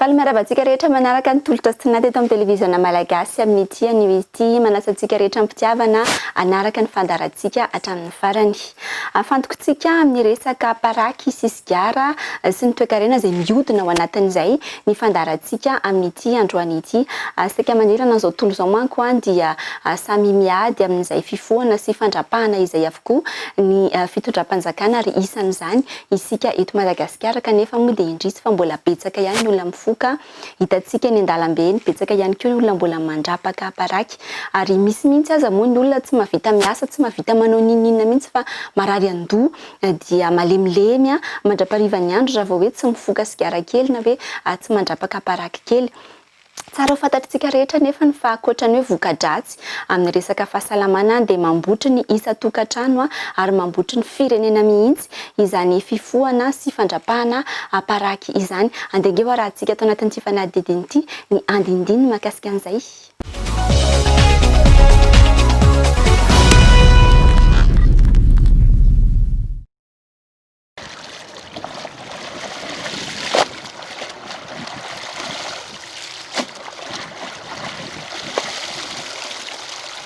Valomaravantsika rehetra manaraka ny tolotra Tinady eto amin'ny televiziona malagasy amin'ity anio ity manasa antsika rehetra ampitiavana anaraka ny fandarantsika hatramin'ny farany. Afantokontsika amin'ny resaka Paraky sy Sigara sy ny Toe-Karena izay mihodina ao anatin'izay ny fandarantsika amin'ity androany ity. Saika manerana izao tontolo izao manko dia samy miady amin'izay fifohana sy fandrapahana izay avokoa ny fitondram-panjakana ary isan'izany isika eto Madagasikara kanefa moa dia indrisy fa mbola betsaka ihany ny olona mifoka hitantsika eny an-dalambe eny, betsaka ihany koa ny olona mbola mandrapaka Paraky ary misy mihitsy aza moa ny olona tsy mahavita miasa, tsy mahavita manao ninina mihitsy fa marary andoha dia malemilemy mandrapariva ny andro raha vao hoe tsy mifoka Sigara kely na hoe tsy mandrapaka Paraky kely. Tsara ho fantatritsika rehetra nefa ny fa ankoatran'ny hoe voka-dratsy amin'ny resaka fahasalamana dia mambotry ny isa-tokantrano ary mambotry ny firenena mihitsy izany fifohana sy fandrapahana Paraky izany. Andengeo raha antsika atao anatin'ity fanadidiny ity ny andindiny mahakasika an'izay.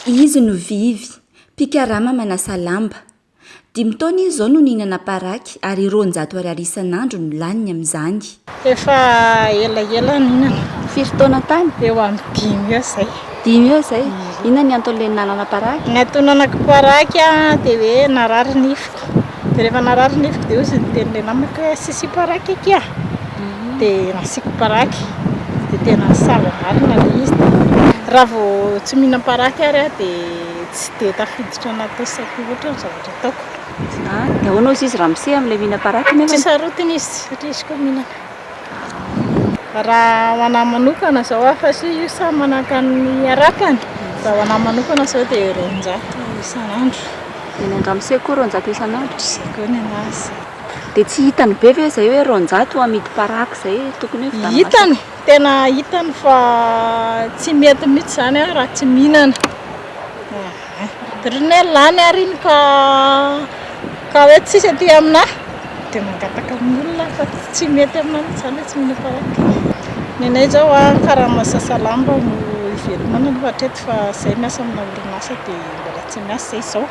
Izy no vivy, pikarama manasa lamba. 5 taona izy zao no nihinana Paraky ary 200 isan'andro no laniny amin'izany. Efa ela nihinana. 5 taona tany? Eo amin'ny 5 eo zay. 5 eo zay? Inona ny antony nanana Paraky? Ny antony nanako Paraky dia hoe narary nifiko. Dia rehefa narary nifiko dia ozy niteny namako hoe sisy Paraky akia. Dia nasiko Paraky. Dia tena sava marina ilay izy. Raha vao tsy mihina Paraky ary dia tsy dia tafiditra natao saiko ohatra ny zavatra ataoko. Dia ahoana izy raha misy amin'ilay mihina Paraky nefa? Tsy sarotiny izy satria izy koa mihinana. Raha ho anahy manokana zao fa sy io samy manaka ny arakany. Raha ho anahy manokana zao dia 200 isan'andro. Eny an-dramose koa 200 isan'andro? Tsy koa ny anazy. Dia tsy hitany be ve zay hoe 200 amidy Paraky zay tokony hoe hitany, tena hitany fa tsy mety mihitsy zany raha tsy mihinana. Ry lany ary ka hoe tsisy aty aminahy dia mangataka amin'olona fa tsy mety aminahy mihitsy zany hoe tsy mihina Paraky. Nenay zao karama masasa lamba no ivelomana no hatreto fa zay miasa amina orinasa dia mbola tsy miasa zay zao.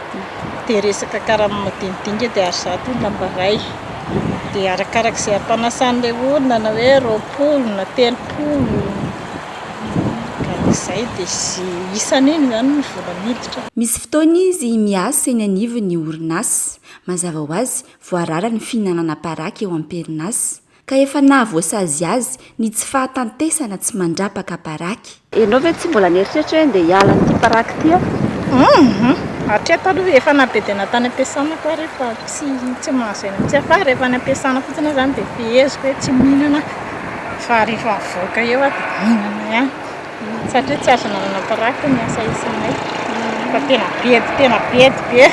Dia resaka karama madinidinga dia 100 ny lamba iray. Dia arakarak'izay ampanasan'ilay olona na hoe 20 na 30 karak'izay dia sy isan'iny zany ny vola miditra. Misy fotoana izy miasa eny anivon'ny orinasa, mazava ho azy voarara ny fihinanana Paraky eo am-perinasa ka efa nahavoasazy azy ny tsy fahatantesana tsy mandrapaka Paraky. Ianao ve tsy mbola nieritreritra hoe andeha hiala n'ity Paraky ity? Hatreto aloha efa nabe dia natany ampiasana koa rehefa tsy mahazo aina mihitsy fa rehefa ny ampiasana fotsiny zany dia feheziko hoe tsy mihinana fa rehefa avoaka eo dia mihinana ihany satria tsy azo nanana Paraky ny asa isanay fa tena bedy be.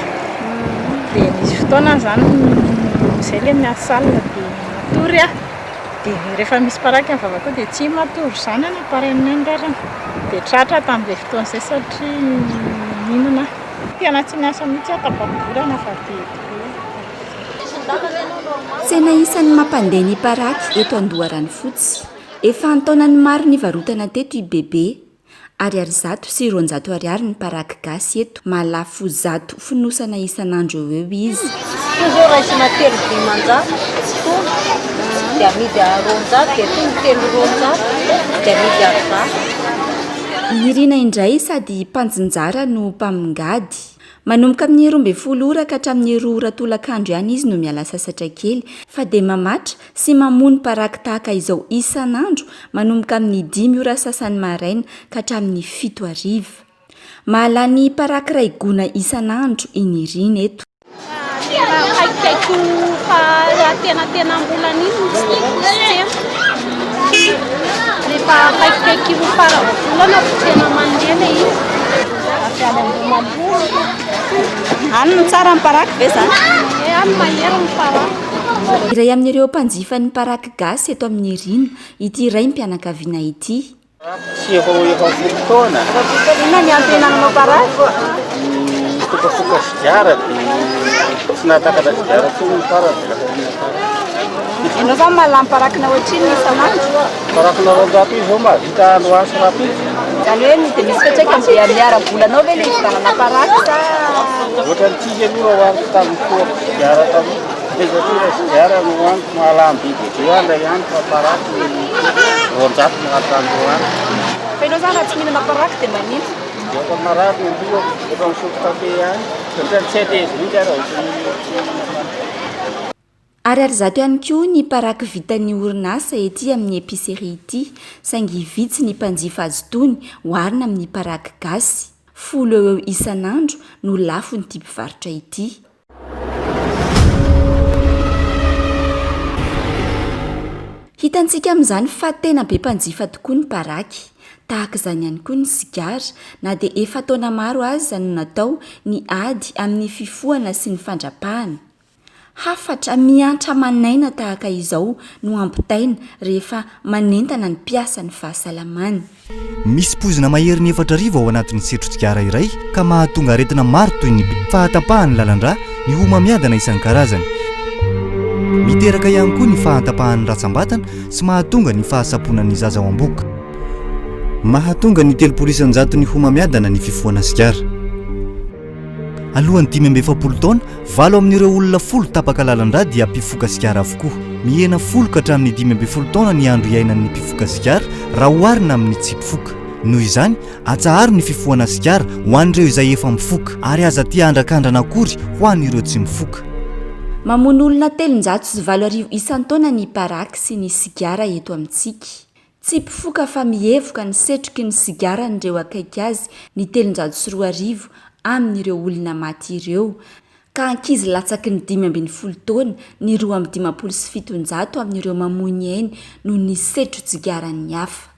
Dia nisy fotoana zany izay ilay miasa alina dia matory dia rehefa misy Paraky amin'ny vavako dia tsy matory zany anaparenina ny rarana dia tratra tamin'ilay fotoana izay satria mihinana tena tsy miasa mihitsy tapabolana fa tsena isan'ny mampandeha ny Paraky eto Andoharanofotsy. Efa antaonany maro ny varotana teto i bebe ary 100 sy 200 ariary ny Paraky gasy eto, malafo 100 fonosana isan'andro eo izy. Zao raha isina 3 dimanjato dia amidy 200 dia tonga 3 dia amidy 100. Irina indray sady mpanjinjara no mpamingady. Manomboka amin'ny 12 ora ka hatramin'ny 2 ora tolakandro ihany izy no miala sasatra kely fa dia mamatra sy mamono Paraky tahaka izao isan'andro manomboka amin'ny 5 ora sasany maraina ka hatramin'ny 7 ariva. Mahalany Paraky ray gona isan'andro iny Irina eto. Kaikaiky fa tena ambolana iny rehefa kaikaiky faravolana tena mandeha izy. Ano no tsara ny Paraky ve zany? Ano mahery ny Paraky. Iray amin'ireo mpanjifan'ny Paraky gasy eto amin'ny Irina, ity iray mpianakaviana ity. Tsy efa 10 taona. Inona ny antony nananao Paraky? Sigara dia tsy nahatakatra Sigara koa ny Paraky. Ianao zany mahalany parakina ohatriny isan'andro? Parakina roanjato izy zao mba vita androany sy rapity. Zany hoe de misy fiantraika amin'ny miara-bolanao ve le vitanana paraky sa? Ohatrany tsika aloha raha hoaniko tamin'ny foana Sigara tamin'ny satria Sigara no hoaniko mahalany biby be andray ihany fa paraky roanjato mahalany androany. Fa ianao zany raha tsy mihinana paraky de manino? Efa marary ny loha, efa misotro kafe ihany. Satria tsy ateza mihitsy ara Ary zato ihany koa ny paraky vitan'ny orinasa ety amin'ny épicerie ity, saingy vitsy ny mpanjifa azy tony hoarina amin'ny paraky gasy. 10 eo isan'andro no lafo ny ity mpivarotra ity. Hitantsika amin'izany fa tena be mpanjifa tokoa ny paraky. Tahaka izany ihany koa ny sigara, na dia efa taona maro azy izany no natao ny ady amin'ny fifohana sy ny fandrapahana. Hafatra miantra manaina tahaka izao no ampitaina rehefa manentana ny mpiasa ny fahasalamany. Misy pozina maherin'ny 4 ao anatin'ny setro sigara iray ka mahatonga aretina maro toy ny fahatapahany lalandra, ny homamiadana isan-karazany. Miteraka ihany koa ny fahatapahany ratsambatana sy mahatonga ny fahasaponan'ny zaza ao am-boka. Mahatonga ny 300 ny homamiadana ny fifohana sigara. Alohan'ny 570 taona, 7 amin'ireo olona 10 tapaka lalandra dia mpifoka sigara avokoa. Mihena 10 ka hatramin'ny 570 taona ny andro iainan'ny mpifoka sigara raha oharina amin'ny tsy mpifoka. Noho izany, atsaharo ny fifohana sigara ho an'ireo izay efa mifoka ary aza tia andrakandrana akory ho an'ireo tsy mifoka. Mamono olona 340 isan-taona ny paraky sy ny sigara eto amintsika. Tsy mpifoka fa mihevoka ny setroky ny sigara n'ireo akaiky azy ny 340 amin'ireo olona maty ireo, ka ankizy latsaky ny 540 taona ny 257 amin'ireo mamony ainy noho ny setro sigara ny hafa.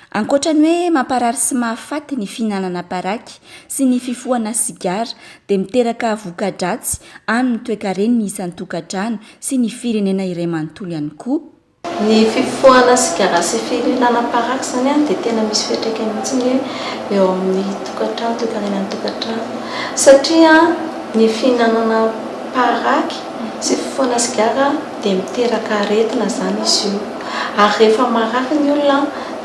Ankoatrany hoe mamparary sy mahafaty ny fihinanana paraky sy ny fifohana sigara dia miteraka voka-dratsy amin'ny toe-karena ny isan'ny tokantrano sy ny firenena iray manontolo ihany koa. Ny fifohana sigara sy fihinanana paraky zany dia tena misy fiantraikany mihitsy ny eo amin'ny tokantrano, toe-karenan'ny tokantrano. Satria ny fihinanana paraky sy fifohana sigara dia miteraka aretina zany izy io. Ary rehefa marary ny olona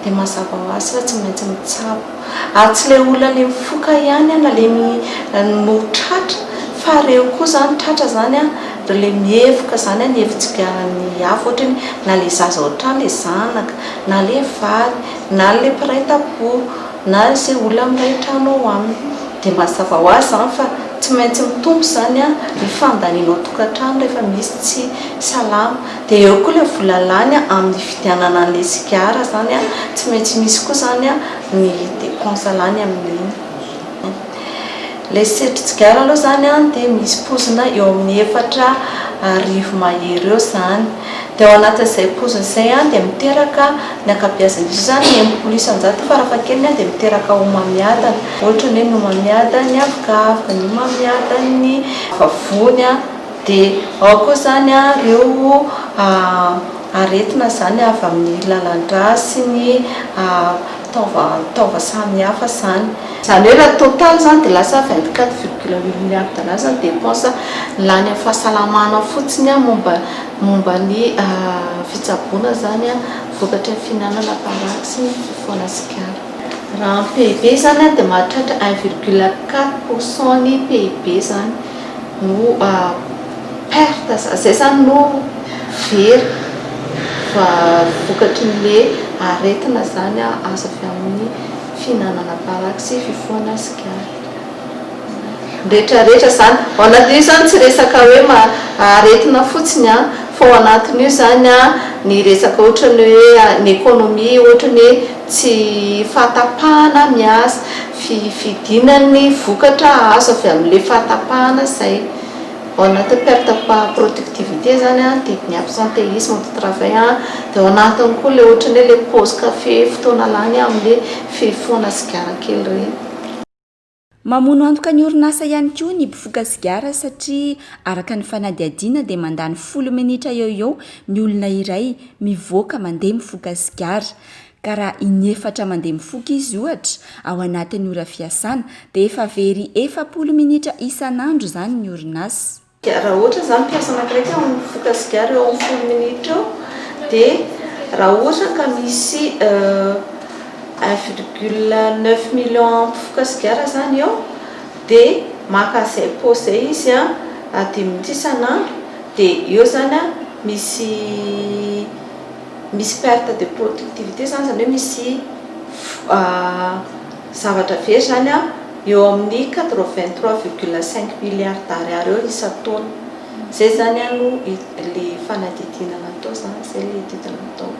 dia mazava ho azy fa tsy maintsy mitsabo. Ary tsy ilay olona ilay mifoka ihany na ilay mitratra, fa ireo koa zany tratra zany ilay mihevoka zany ny hevi-tsigarany hafa, ohatra ny na ilay zaza ohatrany, ilay zanaka, na ilay vady, na ilay mpiray tam-po, na izay olona miray trano ao aminy. Dia mazava ho azy zany fa tsy maintsy mitombo zany ny fandaniana ao tokantrano rehefa misy tsy salama. Dia eo koa ilay volalany amin'ny fividianana an'ilay sigara zany tsy maintsy misy koa zany ny dépense lany amin'iny. Ilay setro sigara aloha zany dia misy pozina eo amin'ny 4,000 mahery eo zany. Dia ao anatin'izay pozina izay dia miteraka ny ankabeazany izy zany 1,900 farafahakeliny dia miteraka homamiadana. Ohatra ny homamiadany avokaavoka, ny homamiadany vavony, dia ao koa zany ireo aretina zany avy amin'ny lalandra sy ny taova samihafa zany. Izany hoe raha total zany dia lasa 24,8 milliards zany dépense lany amin'ny fahasalamana fotsiny momba ny fitsaboana zany vokatry ny fihinanana paraky sy ny fifohana sigara. Raha ny PIB zany dia mahatratra 1,4% ny PIB zany no perte zay zany no very fa vokatry n'ilay aretina zany azo avy amin'ny fihinanana paraky sy fifohana sigara. Rehetrarehetra zany ao anatin'io zany tsy resaka hoe aretina fotsiny fa ao anatin'io zany ny resaka ohatra ny hoe ny économie, ohatra ny hoe tsy fahatapahana miasa, fidinany vokatra azo avy amin'ilay fahatapahana izay. Ao anatin'ny perte productivité zany dia ny absentéisme du travail, dia ao anatiny koa ilay ohatra ny ilay pause café fotoana lany amin'ilay fifohana sigara kely ireny. Mamono antoka ny orinasa ihany koa ny mpifoka sigara satria araka ny fanadihadiana dia mandany 10 minitra eo ny olona iray mivoaka mandeha mifoka sigara. Ka raha in-efatra mandeha mifoka izy ohatra ao anatin'ny ora fiasana dia efa very 40 minitra isan'andro zany ny orinasa. raha ohatra zany mpiasa anakiraiky mifoka sigara eo amin'ny 10 minitra eo dia raha ohatra ka misy 1,9 million mpifoka sigara zany eo dia maka zay pause zay izy a 10 minitra isan'andro dia eo zany a misy perte de productivité zany hoe misy zavatra very zany a eo amin'ny 83,5 milliards d'ariary eo isan-taona. Zay zany no le fanadidina natao zany zay le didina natao.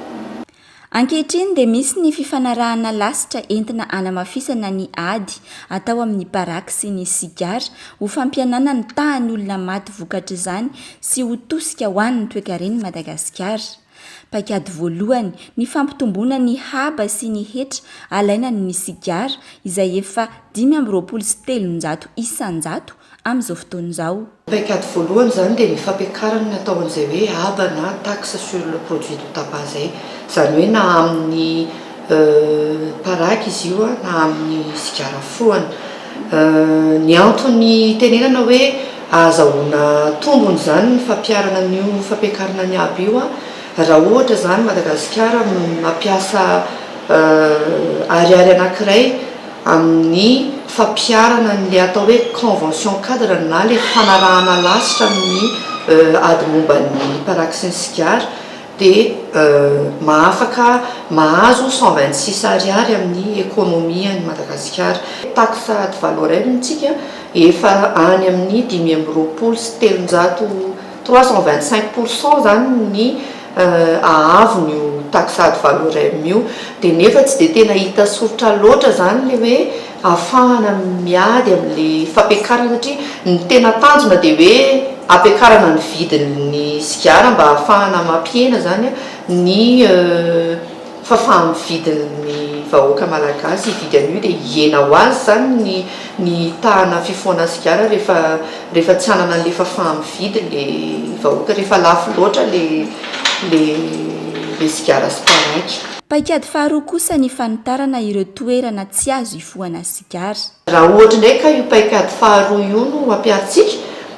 Ankehitriny dia misy ny fifanarahana lasitra entina anamafisana ny ady atao amin'ny paraky sy ny sigara ho fampianana ny tahany olona maty vokatra izany sy ho tosika ho an'ny toe-kareny Madagasikara. Paikady voalohany ny fampitomboana ny haba sy ny hetra alaina ny sigara izay efa 5,700 isan-jato amin'izao fotoan'izao. Paikady voalohany zany dia ny fampiakarana ny atao an'izay hoe haba na taxe sur le produit du tabac zay. Zany hoe na amin'ny paraky izy io na amin'ny sigara foana. Ny antony tenenana hoe ahazahoana tombony zany ny fampiarana an'io fampiakarana ny haba io raha ohatra zany Madagasikara mampiasa ariary anankiray amin'ny fampiarana ny atao hoe convention cadre na le fanarahana lasitra amin'ny ady momban'ny paraky sy ny sigara dia mahazo 126 ariary amin'ny économie ny Madagasikara. Taxe de valeur ajoutée efa any amin'ny 325% zany ny ahavony io taxe de valeur io dia nefa tsy dia tena hita soritra loatra zany le hoe ahafahana miady amin'le fampiakarana satria ny tena tanjona dia hoe ampiakarana ny vidin'ny sigara mba ahafahana mampiena zany ny fahafahamidin'ny vahoaka malagasy hividy an'io dia hiena ho azy zany ny tahana fifohana sigara rehefa tsy hanana an'le fahafahamividy le vahoaka rehefa lafo loatra le sigara sy paraky. Paikady faharoa kosa ny fanitarana ireo toerana tsy azo ifohana sigara. Raha ohatra ndraika io paikady faharoa io no ampiaritsika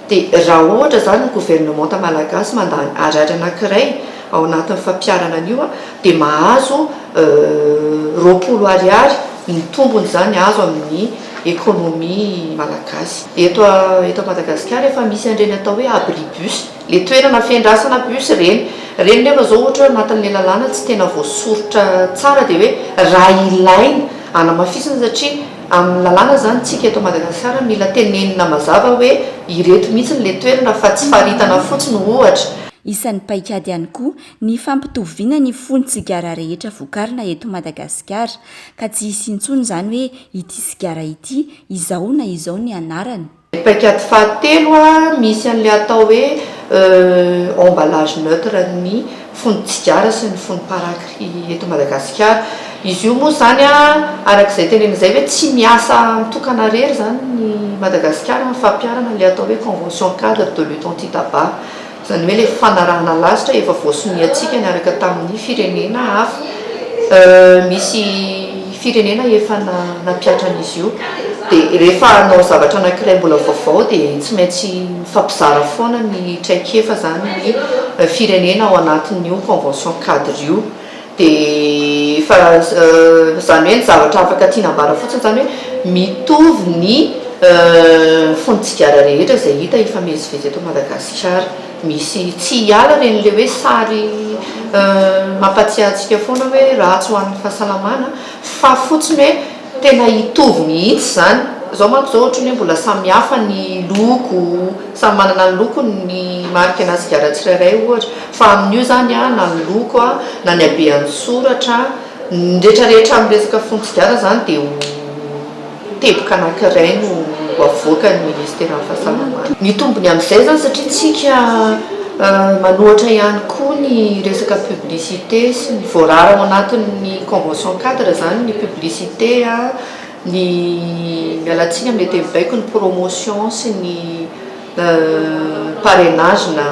dia raha ohatra zany ny gouvernemanta malagasy mandany ariary anankiray ao anatin'ny fampiarana an'io dia mahazo 20 ariary ny tombony zany azo amin'ny économie malagasy. Eto Madagasikara efa misy an'ireny atao hoe abribus, le toerana fiandrasana bus reny nefa zao ohatra anatin'le lalàna tsy tena voasoritra tsara dia hoe raha ilaina anamafisana satria amin'ny lalàna zany tsika eto Madagasikara mila tenenina mazava hoe ireto mihitsy le toerana fa tsy faritana fotsiny ohatra. Isan'ny paikady ihany koa ny fampitoviana ny fon'ny sigara rehetra vokarina eto Madagasikara ka tsy hisy intsony zany hoe ity sigara ity izao na izao ny anarany. Paikady fahatelo misy an'le atao hoe emballage neutre ny fon'ny sigara sy ny fon'ny paraky eto Madagasikara. Izy io moa zany arak'izay tenena izay hoe tsy miasa mitokana rery zany ny Madagasikara fampiarana le atao hoe convention cadre de lutte anti-tabac. Zany hoe le fanarahana lasitra efa voasoniantsika niaraka tamin'ny firenena hafa. Misy firenena efa nampiatra an'izy io dia rehefa hanao zavatra anankiray mbola vaovao dia tsy maintsy mifampizara foana ny traikefa zany ny firenena ao anatin'io convention cadre io. Dia efa zany hoe ny zavatra afaka tianambara fotsiny zany hoe mitovy ny fon'ny sigara rehetra izay hita ifamezivezy eto Madagasikara. Misy tsy hiala reny le hoe sary mampatsiahy antsika foana hoe ratsy ho an'ny fahasalamana fa fotsiny hoe tena hitovy mihitsy zany. Zao manko zao ohatra hoe mbola samy hafa ny loko, samy manana ny loko ny marika sigara tsirairay ohatra fa amin'io zany na ny loko na ny habean'ny soratra ny rehetrarehetra amin'ny resaka fon'ny sigara zany dia teboka anankiray no avoaka ny ministera fahasalamana. Ny tombony amin'izay zany satria tsika manohatra ihany koa ny resaka publicité sy ny voarara ao anatin'ny convention cadre zany ny publicité ny mialatsiny amin'ny tevibaiko ny promotion sy ny parrainage na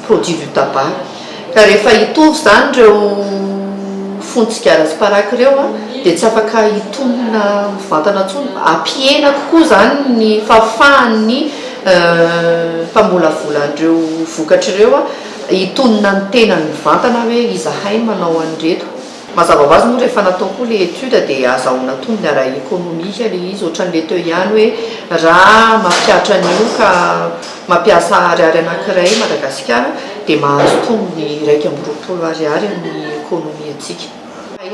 produit du tabac. Ka rehefa hitovy zany ireo fon'ny sigara sy paraky ireo dia tsy afaka hitomina mivantana intsony, ampiena kokoa zany ny fahafahany mpamolavolandreo vokatra ireo hitonona ny tena ny vantana hoe izahay manao an'reto mazava ho azy moa rehefa natao koa le étude dia azahoana tombony ara ekonomika le izy ohatran'le teo ihany hoe raha mampiatra an'io ka mampiasa ariary anankiray Madagasikara dia mahazo tombony 1.7 ariary amin'ny ekonomia antsika.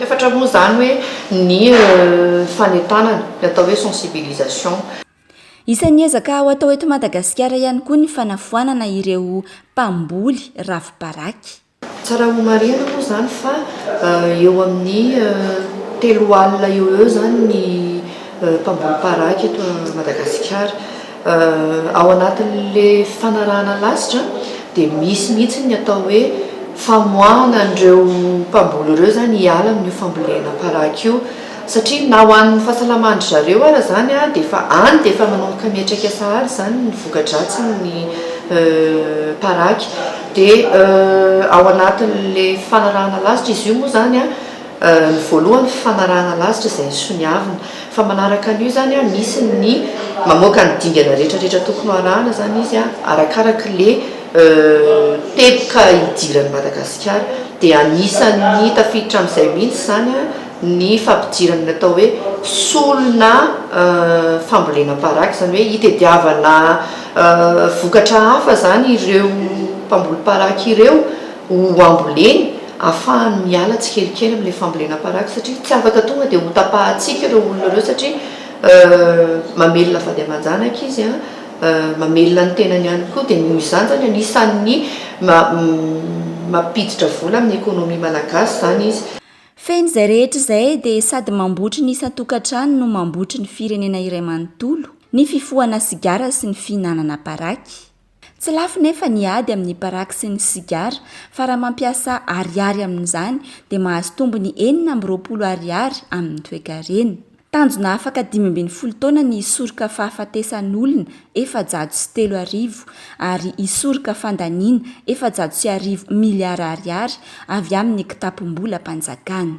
Efatra moa zany hoe ny fanentanana ny atao hoe sensibilisation. Isan'ny ezaka ao atao eto Madagasikara ihany koa ny fanafoanana ireo mpamboly ravi-paraky. Tsara ho marina moa zany fa eo amin'ny 3 alina eo zany ny mpamboly paraky eto Madagasikara. Ao anatin'le fanarahana lasitra dia misy mihitsy ny atao hoe famoahana an'ireo mpamboly ireo zany hiala amin'io fambolena paraky io satria na ho an'ny fahasalamandry zareo ara zany dia efa any dia efa manomboka miatrika sahary zany ny voka-dratsy ny paraky dia ao anatin'le fanarahana lasitra izy io moa zany ny voalohany fanarahana lasitra izay soniavina fa manaraka an'io zany misy ny mamoaka ny dingana rehetrarehetra tokony arahana zany izy arakaraka le teboka idiran'ny Madagasikara dia anisan'ny tafiditra amin'izay mihitsy zany ny fampidirana atao hoe solona fambolena paraky zany hoe hitediavana vokatra hafa zany ireo mpamboly paraky ireo ho amboleny ahafahany miala tsikelikely amin'ilay fambolena paraky satria tsy afaka tonga dia ho tapahantsika ireo olona ireo satria mamelona fady aman-janaka izy mamelona ny tenany ihany koa dia noho izany zany anisan'ny mampiditra vola amin'ny ekonomia malagasy zany izy. Feny izay rehetra izay dia sady mambotry ny isan-tokantrano no mambotry ny firenena iray manontolo ny fifohana sigara sy ny fihinanana paraky. Tsy lafo nefa ny ady amin'ny paraky sy ny sigara fa raha mampiasa ariary amin'izany dia mahazo tombony 420 ariary amin'ny Toe-Karena. Tanjona afaka 520 taona ny isoroka fahafatesan'olona 403 ary isoroka fandaniana 403 miliara ariary avy amin'ny kitapom-bola mpanjakana.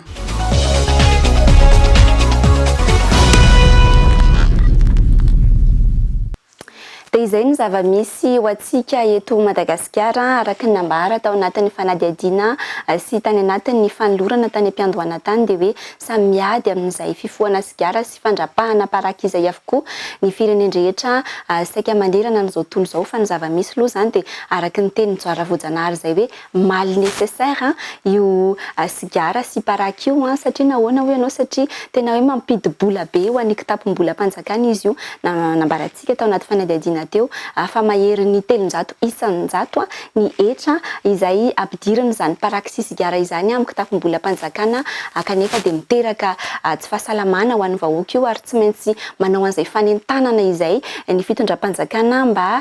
Dia izay ny zava-misy ho antsika eto Madagasikara araka ny nambara tao anatin'ny fanadihadiana sy tany anatin'ny fanolorana tany am-piandohana tany dia hoe samy miady amin'izay fifohana sigara sy fandrapahana paraky izay avokoa ny firenendrehetra saika manderana n'izao tontolo izao fa ny zava-misy aloha zany dia araka ny teny Njoara Voajanahary izay hoe mal nécessaire io sigara sy paraky io satria nahoana hoe ianao satria tena hoe mampidibola be ho an'ny kitapom-bola mpanjakana izy io nambarantsika tao anaty fanadihadiana teo fa mahery ny 300 isan-jato ny etra izay ampidirana izany paraky sy sigara izany amin'ny kitapom-bola mpanjakana kanefa dia miteraka tsy fahasalamana ho an'ny vahoaka io ary tsy maintsy manao an'izay fanentanana izay ny fitondram-panjakana mba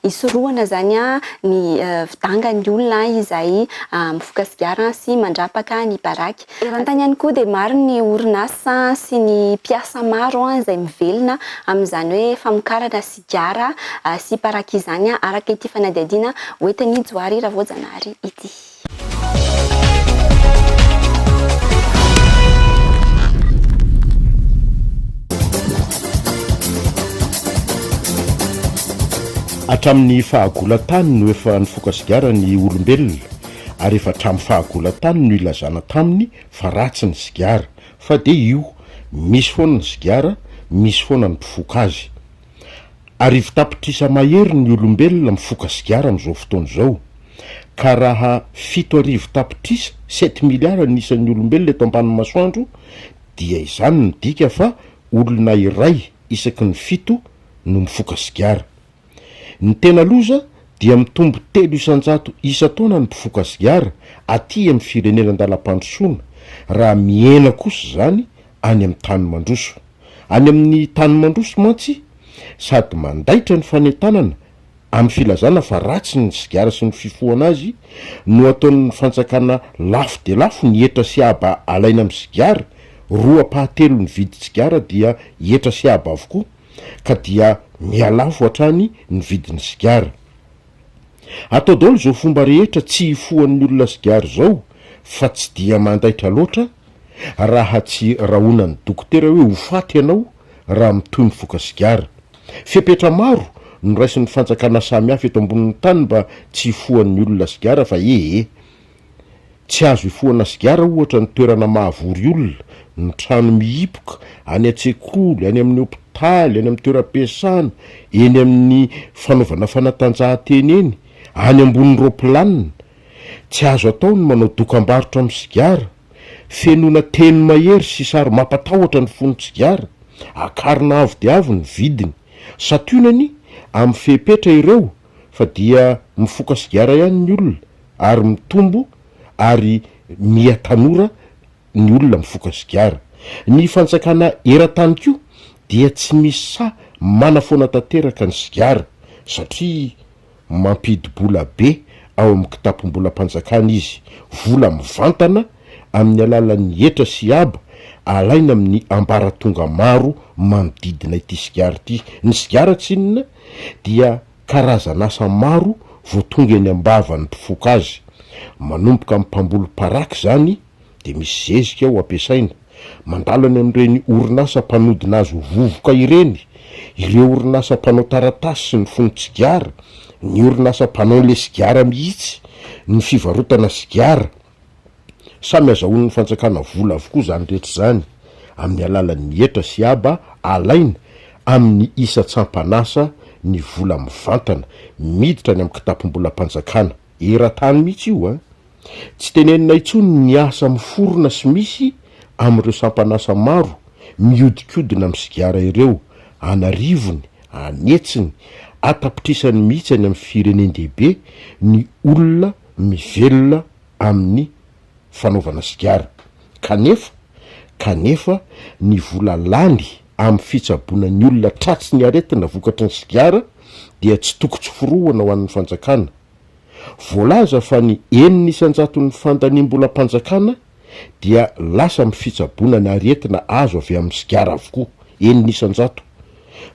hisorohana zany ny vidangany olona izay mifoka sigara sy mandrapaka ny paraky. Eran-tany ihany koa dia maro ny orinasa sy ny mpiasa maro izay mivelona amin'izany hoe famokarana sigara sy paraky izany araka ity fanadihadiana hoentin'ny Njoara Voajanahary ity. Hatramin'ny fahagolan-tany no efa nifoka sigara ny olombelona ary efa hatramin'ny fahagolan-tany no ilazana taminy fa ratsy ny sigara fa dia io misy foana ny sigara misy foana ny mpifoka azy. Arivo tapitrisa mahery ny olombelona mifoka sigara amin'izao fotoana izao ka raha 7 tapitrisa 7 miliara ny isan'ny olombelona eto ambany masoandro dia izany ny dika fa olona iray isaky ny 7 no mifoka sigara. Ny tena loza dia mitombo 300 isa-taona ny mpifoka sigara aty amin'ny firenena andalam-pandrosoana raha miena kosa zany any amin'ny tany mandroso. Any amin'ny tany mandroso mantsy sady mandaitra ny fanentanana amin'ny filazana fa ratsy ny sigara sy ny fifohana azy no ataon'ny fanjakana lafo dia lafo ny etra sy aba alaina amin'ny sigara 2/3 ny vidy sigara dia etra sy aba avokoa ka dia mialafo hatrany ny vidin'ny sigara. Atao daholo izao fomba rehetra tsy hifohan'ny olona sigara zao fa tsy dia mandaitra loatra raha tsy rahonan'ny dokotera hoe ho faty ianao raha mitoy mifoka sigara. Fepetra maro noraisin'ny fanjakana samihafa eto ambonin'ny tany mba tsy ifoan'ny olona sigara fa tsy azo ifoana sigara ohatra ny toerana mahavory olona, ny trano mihipoka, any an-tsekoly, any amin'ny hopitaly, any amin'ny toeram-piasana, eny amin'ny fanaovana fanatanjahanteny eny, any ambon'ny ropilanina. Tsy azo atao ny manao dokam-barotra amin'ny sigara, fenona teny mahery sy sary mampatahotra ny fon'ny sigara, akarina avo dia avo ny vidiny, sationany amin'ny fepetra ireo fa dia mifoka sigara ihany ny olona ary mitombo ary miatanora ny olona mifoka sigara. Ny fanjakana eran-tany koa dia tsy misy manafoana tanteraka ny sigara satria mampidibola be ao amin'ny kitapom-bolam-panjakana izy, vola mivantana amin'ny alalan'ny etra sy aba alaina amin'ny ambaratonga maro manodidina ity sigara ity. Ny sigara tsinona dia karazan'asa maro vao tonga eny ambava ny mpifoka azy, manomboka amin'ny mpambolo paraky zany de misy zezika ao ampiasaina, mandalany amin'ireny orinasa mpanodina azy ho vovoka ireny, ireo orinasa mpanao taratasy sy ny fon'ny sigara, ny orinasa mpanao le sigara mihitsy, ny fivarotana sigara, samy azahoan'ny fanjakana vola avokoa zany rehetra zany amin'ny alalan'ny etra sy aba alaina amin'ny isa tsampanasa ny vola mivantana miditra ny amin'ny kitapom-bolam-panjakana eran-tany mihitsy io Tsy tenenina intsony ny asa miforona sy misy amin'ireo sampanasa maro miodikodina amin'ny sigara ireo, anarivony, anetsiny, atapitrisany mihitsy any amin'ny firenendehibe ny olona mivelona amin'ny fanaovana sigara. Kanefa ny vola lany amin'ny fitsaboana ny olona tratsy ny aretina vokatry ny sigara dia tsy tokotsy forohana ho an'ny fanjakana. Voalaza fa ny 900 fandaniam-bolam-panjakana dia lasa mifitsaboana ny aretina azo avy amin'ny sigara avokoa, 900.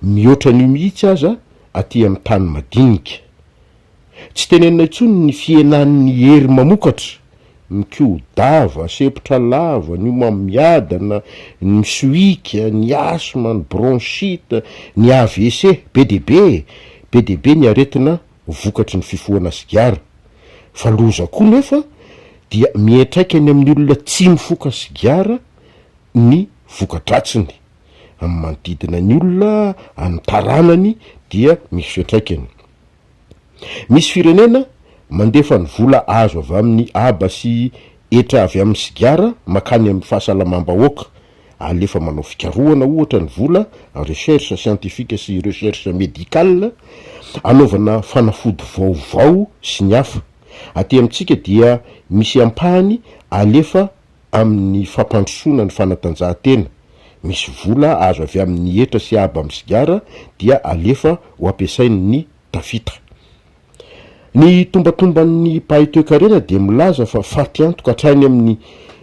Mihoatra ny mihitsy aza aty amin'ny tany madinika. Tsy tenenina intsony ny fienan'ny hery mamokatra, ny kiodava, sepotra lava, ny homamiadana, ny soika, ny asma, ny bronchite, ny AVC, be ny aretina vokatry ny fifohana sigara. Fa loza koa nefa dia mietraika any amin'ny olona tsy mifoka sigara ny vokadratsiny, amin'ny manodidina ny olona, amin'ny taranany dia misy fiatraikany. Misy firenena mandefa ny vola azo avy amin'ny aba sy etra avy amin'ny sigara makany amin'ny fahasalamam-bahoaka, alefa manao fikarohana ohatra ny vola, recherche scientifique sy recherche médicale, anaovana fanafody vaovao sy ny hafa. Aty amintsika dia misy ampahany alefa amin'ny fampandrosoana ny fanatanjahantena. Misy vola azo avy amin'ny etra sy aba amin'ny sigara dia alefa ho ampiasain'ny tafita. Ny tombatomban'ny mpahay Toe-Karena dia milaza fa faty antoka hatrany amin'ny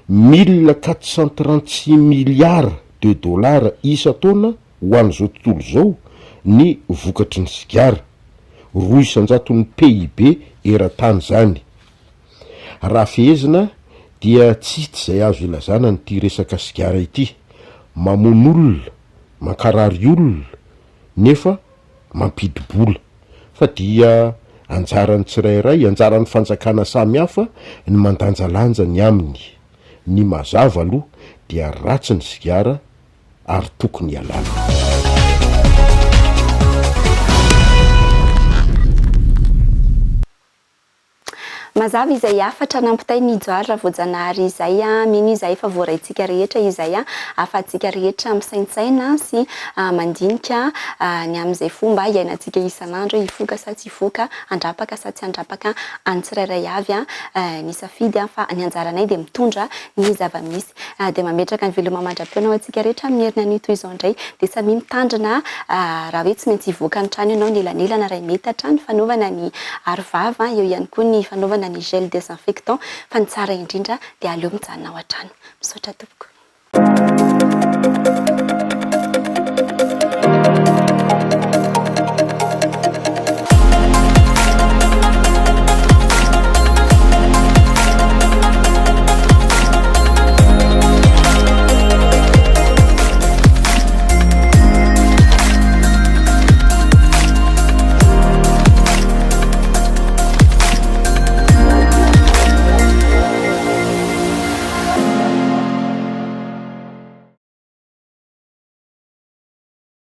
1436 milliards de dollars isa-taona ho an'izao tontolo izao ny vokatry ny sigara, 200 PIB eran-tany zany. Raha fehezina dia tsy izay azo ilazana nyty resaka sigara ity, mamono olona, mankarary olona, nefa mampidibola, fa dia anjaran'ny tsirairay, anjaran'ny fanjakana samy hafa ny mandanjalanja ny aminy. Ny mazava aloha dia ratsy ny sigara ary tokony ialana. Mazava izay afatra nampitay ny joara voajanahary izay mino izay fa voaraintsika rehetra izay afatsika rehetra misaintsaina sy mandinika ny amin'izay fomba iainantsika isan'andro, ifoka sa tsy ifoka, andrapaka sa tsy andrapaka, any tsirairay avy ny safidy fa ny anjaranay dia mitondra ny zava-misy dia mametraka ny veloma mandram-peonao antsika rehetra amin'ny herinana ito izao indray dia samy mitandrina raha hoe tsy maintsy ivoaka ny trano ianao nelanelana ray mety hatrany fanaovana ny arovava, eo ihany koa ny fanaovana ny gel désinfectant fa ny tsara indrindra dia aleo mijanona ao an-trano. Misaotra tompoko.